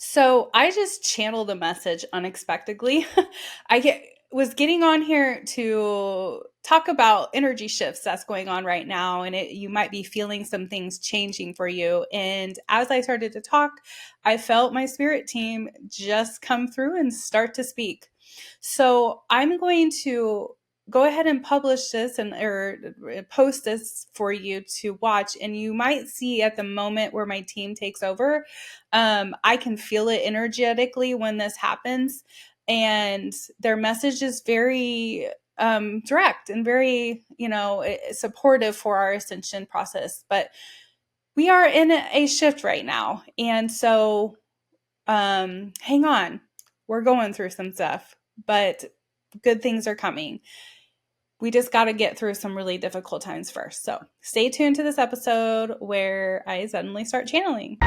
So I just channeled a message unexpectedly. was getting on here to talk about energy shifts that's going on right now, and you might be feeling some things changing for you. And as I started to talk, I felt my spirit team just come through and start to speak. So I'm going to go ahead and publish this and or post this for you to watch, and you might see at the moment where my team takes over. I can feel it energetically when this happens, and their message is very direct and very, supportive for our ascension process. But we are in a shift right now, and so hang on, we're going through some stuff, but good things are coming. We just got to get through some really difficult times first. So stay tuned to this episode where I suddenly start channeling.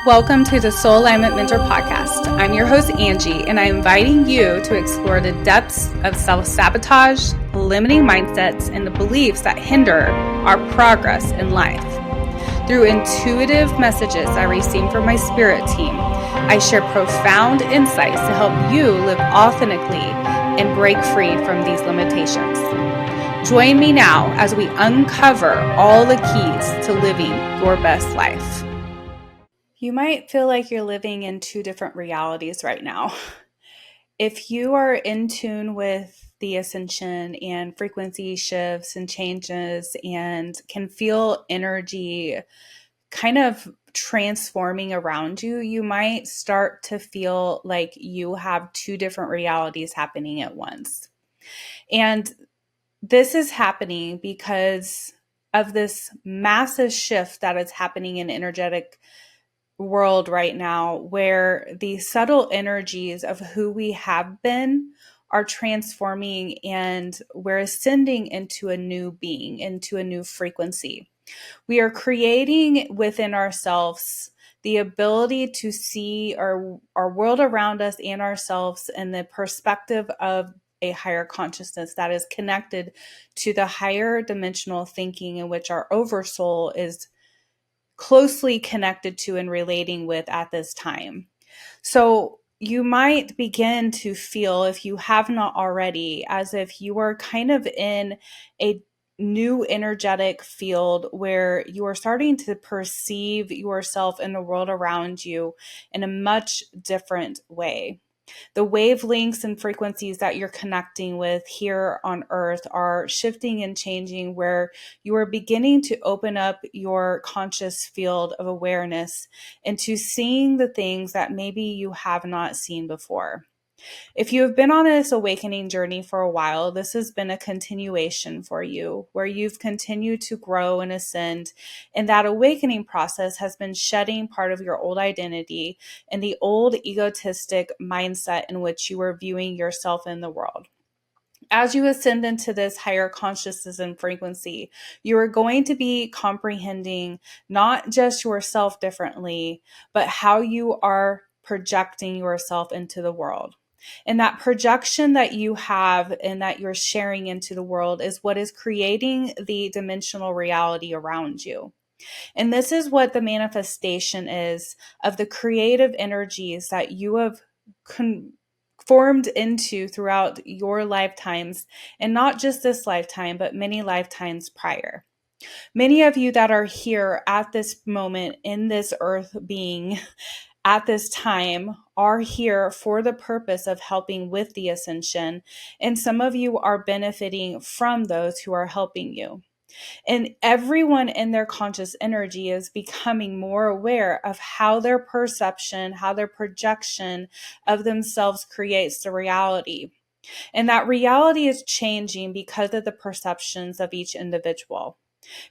Welcome to the Soul Alignment Mentor Podcast. I'm your host, Angie, and I'm inviting you to explore the depths of self-sabotage, limiting mindsets, and the beliefs that hinder our progress in life. Through intuitive messages I receive from my spirit team, I share profound insights to help you live authentically and break free from these limitations. Join me now as we uncover all the keys to living your best life. You might feel like you're living in two different realities right now. If you are in tune with the ascension and frequency shifts and changes and can feel energy kind of transforming around you, you might start to feel like you have two different realities happening at once. And this is happening because of this massive shift that is happening in energetic world right now, where the subtle energies of who we have been are transforming, and we're ascending into a new being, into a new frequency. We are creating within ourselves the ability to see our world around us and ourselves in the perspective of a higher consciousness that is connected to the higher dimensional thinking in which our oversoul is closely connected to and relating with at this time. So you might begin to feel, if you have not already, as if you are kind of in a new energetic field where you are starting to perceive yourself and the world around you in a much different way. The wavelengths and frequencies that you're connecting with here on Earth are shifting and changing, where you are beginning to open up your conscious field of awareness into seeing the things that maybe you have not seen before. If you have been on this awakening journey for a while, this has been a continuation for you, where you've continued to grow and ascend. And that awakening process has been shedding part of your old identity and the old egotistic mindset in which you were viewing yourself in the world. As you ascend into this higher consciousness and frequency, you are going to be comprehending not just yourself differently, but how you are projecting yourself into the world. And that projection that you have and that you're sharing into the world is what is creating the dimensional reality around you. And this is what the manifestation is of the creative energies that you have formed into throughout your lifetimes, and not just this lifetime, but many lifetimes prior. Many of you that are here at this moment in this earth being at this time are here for the purpose of helping with the ascension, and some of you are benefiting from those who are helping you. And everyone in their conscious energy is becoming more aware of how their perception, how their projection of themselves creates the reality. And that reality is changing because of the perceptions of each individual.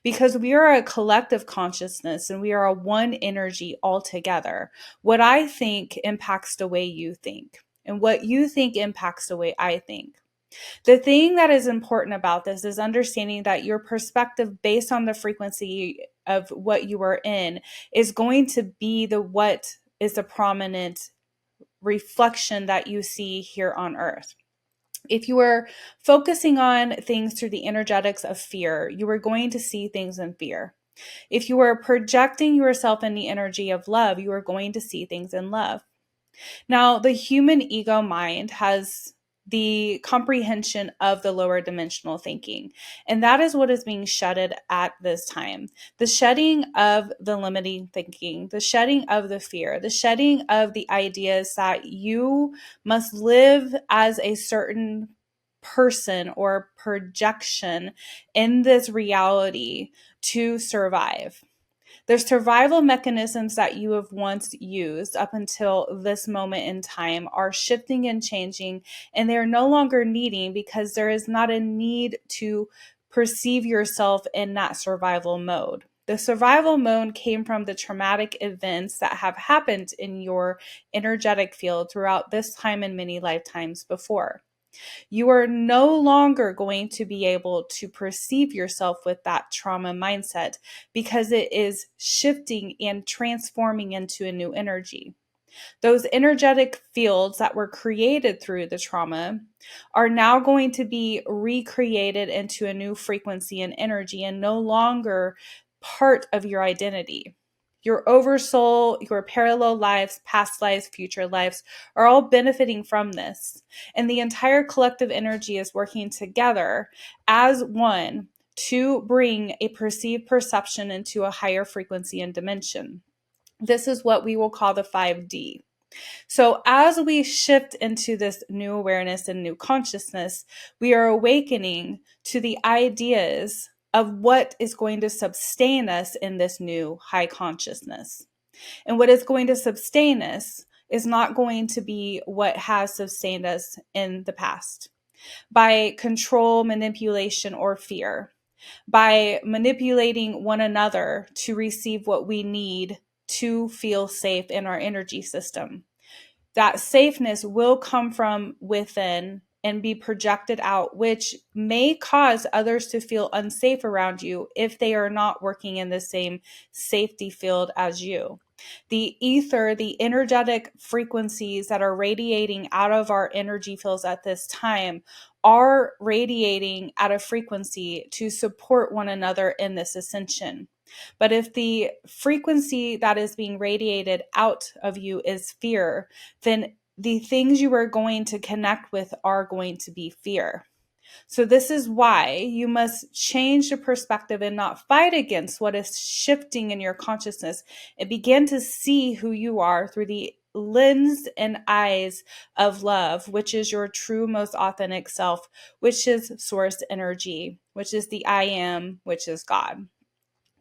Because we are a collective consciousness and we are a one energy altogether. What I think impacts the way you think, and what you think impacts the way I think. The thing that is important about this is understanding that your perspective based on the frequency of what you are in is going to be what is the prominent reflection that you see here on earth. If you are focusing on things through the energetics of fear, you are going to see things in fear. If you are projecting yourself in the energy of love, you are going to see things in love. Now, the human ego mind has the comprehension of the lower dimensional thinking, and that is what is being shedded at this time. The shedding of the limiting thinking, the shedding of the fear, the shedding of the ideas that you must live as a certain person or projection in this reality to survive. The survival mechanisms that you have once used up until this moment in time are shifting and changing, and they're no longer needing because there is not a need to perceive yourself in that survival mode. The survival mode came from the traumatic events that have happened in your energetic field throughout this time and many lifetimes before. You are no longer going to be able to perceive yourself with that trauma mindset because it is shifting and transforming into a new energy. Those energetic fields that were created through the trauma are now going to be recreated into a new frequency and energy and no longer part of your identity. Your oversoul, your parallel lives, past lives, future lives are all benefiting from this. And the entire collective energy is working together as one to bring a perceived perception into a higher frequency and dimension. This is what we will call the 5D. So, as we shift into this new awareness and new consciousness, we are awakening to the ideas of what is going to sustain us in this new high consciousness. And what is going to sustain us is not going to be what has sustained us in the past by control, manipulation, or fear, by manipulating one another to receive what we need to feel safe in our energy system. That safeness will come from within and be projected out, which may cause others to feel unsafe around you if they are not working in the same safety field as you. The ether, the energetic frequencies that are radiating out of our energy fields at this time are radiating at a frequency to support one another in this ascension. But if the frequency that is being radiated out of you is fear, then the things you are going to connect with are going to be fear. So this is why you must change the perspective and not fight against what is shifting in your consciousness and begin to see who you are through the lens and eyes of love, which is your true, most authentic self, which is source energy, which is the I am, which is God.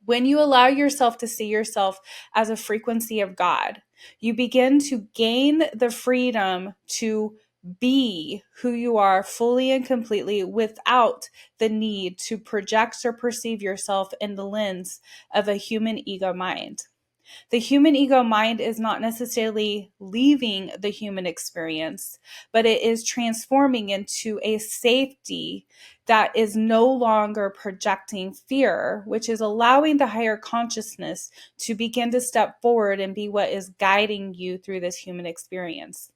When you allow yourself to see yourself as a frequency of God, you begin to gain the freedom to be who you are fully and completely without the need to project or perceive yourself in the lens of a human ego mind. The human ego mind is not necessarily leaving the human experience, but it is transforming into a safety that is no longer projecting fear, which is allowing the higher consciousness to begin to step forward and be what is guiding you through this human experience.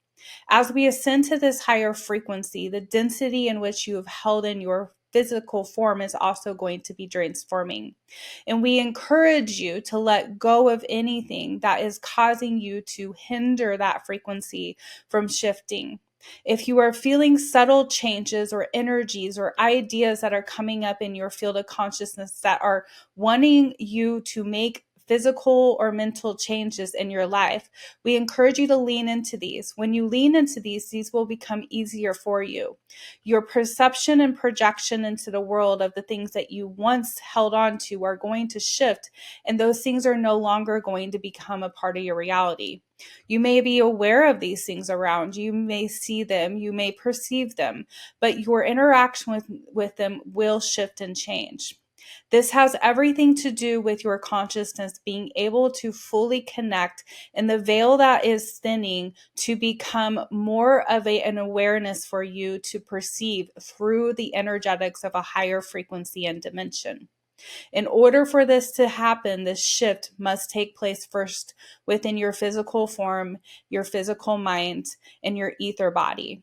As we ascend to this higher frequency, the density in which you have held in your physical form is also going to be transforming. And we encourage you to let go of anything that is causing you to hinder that frequency from shifting. If you are feeling subtle changes or energies or ideas that are coming up in your field of consciousness that are wanting you to make physical or mental changes in your life, we encourage you to lean into these. When you lean into these will become easier for you. Your perception and projection into the world of the things that you once held on to are going to shift, and those things are no longer going to become a part of your reality. You may be aware of these things around you, may see them, you may perceive them, but your interaction with them will shift and change. This has everything to do with your consciousness being able to fully connect and the veil that is thinning to become more of an awareness for you to perceive through the energetics of a higher frequency and dimension. In order for this to happen, this shift must take place first within your physical form, your physical mind, and your ether body.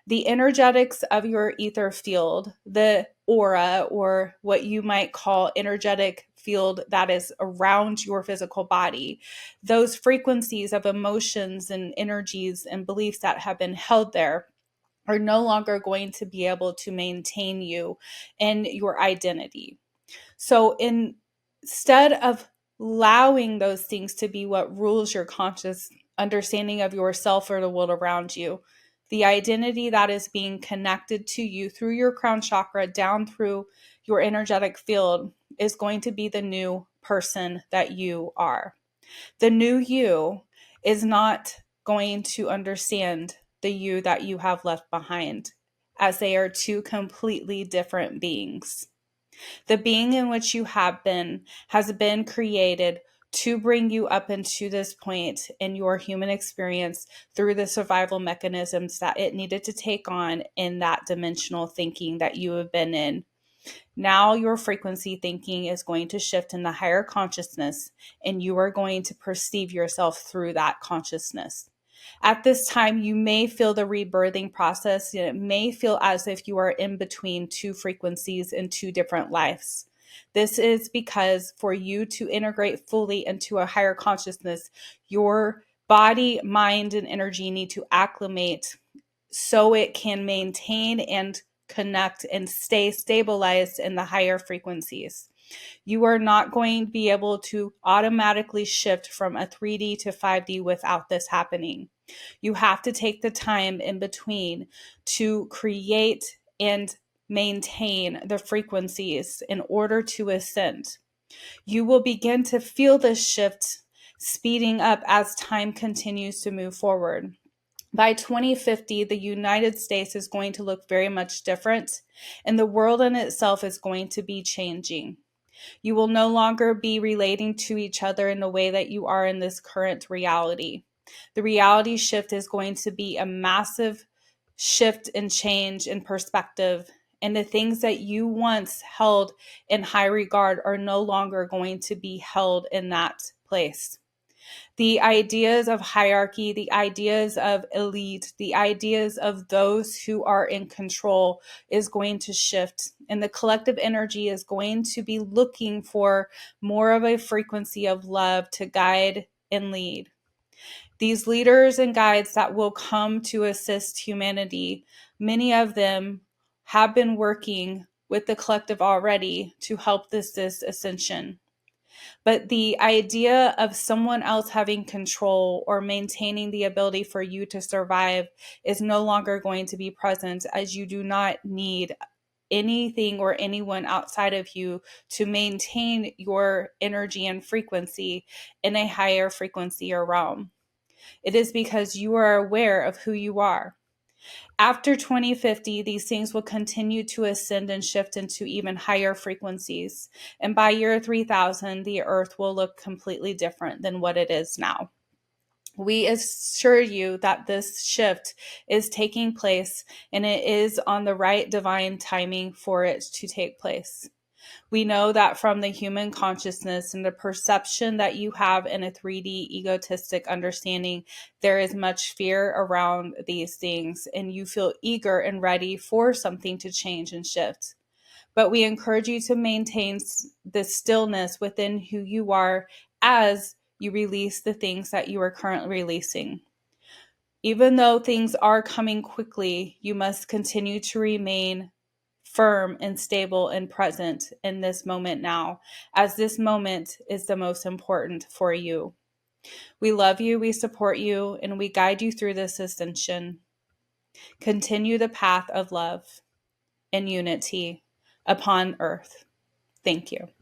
The energetics of your ether field, the aura, or what you might call energetic field that is around your physical body. Those frequencies of emotions and energies and beliefs that have been held there are no longer going to be able to maintain you and your identity. So instead of allowing those things to be what rules your conscious understanding of yourself or the world around you, the identity that is being connected to you through your crown chakra down through your energetic field is going to be the new person that you are. The new you is not going to understand the you that you have left behind, as they are two completely different beings. The being in which you have been has been created to bring you up into this point in your human experience through the survival mechanisms that it needed to take on in that dimensional thinking that you have been in. Now your frequency thinking is going to shift in the higher consciousness, and you are going to perceive yourself through that consciousness. At this time, you may feel the rebirthing process, and it may feel as if you are in between two frequencies in two different lives. This is because for you to integrate fully into a higher consciousness, your body, mind, and energy need to acclimate so it can maintain and connect and stay stabilized in the higher frequencies. You are not going to be able to automatically shift from a 3D to 5D without this happening. You have to take the time in between to create and maintain the frequencies in order to ascend. You will begin to feel this shift speeding up as time continues to move forward. By 2050, the United States is going to look very much different, and the world in itself is going to be changing. You will no longer be relating to each other in the way that you are in this current reality. The reality shift is going to be a massive shift and change in perspective, and the things that you once held in high regard are no longer going to be held in that place. The ideas of hierarchy, the ideas of elite, the ideas of those who are in control is going to shift. And the collective energy is going to be looking for more of a frequency of love to guide and lead. These leaders and guides that will come to assist humanity, many of them have been working with the collective already to help this ascension. But the idea of someone else having control or maintaining the ability for you to survive is no longer going to be present, as you do not need anything or anyone outside of you to maintain your energy and frequency in a higher frequency or realm. It is because you are aware of who you are. After 2050, these things will continue to ascend and shift into even higher frequencies. And by year 3000, the earth will look completely different than what it is now. We assure you that this shift is taking place, and it is on the right divine timing for it to take place. We know that from the human consciousness and the perception that you have in a 3D egotistic understanding, there is much fear around these things, and you feel eager and ready for something to change and shift. But we encourage you to maintain the stillness within who you are as you release the things that you are currently releasing. Even though things are coming quickly, you must continue to remain firm and stable and present in this moment now, as this moment is the most important for you. We love you, we support you, and we guide you through this ascension. Continue the path of love and unity upon earth. Thank you.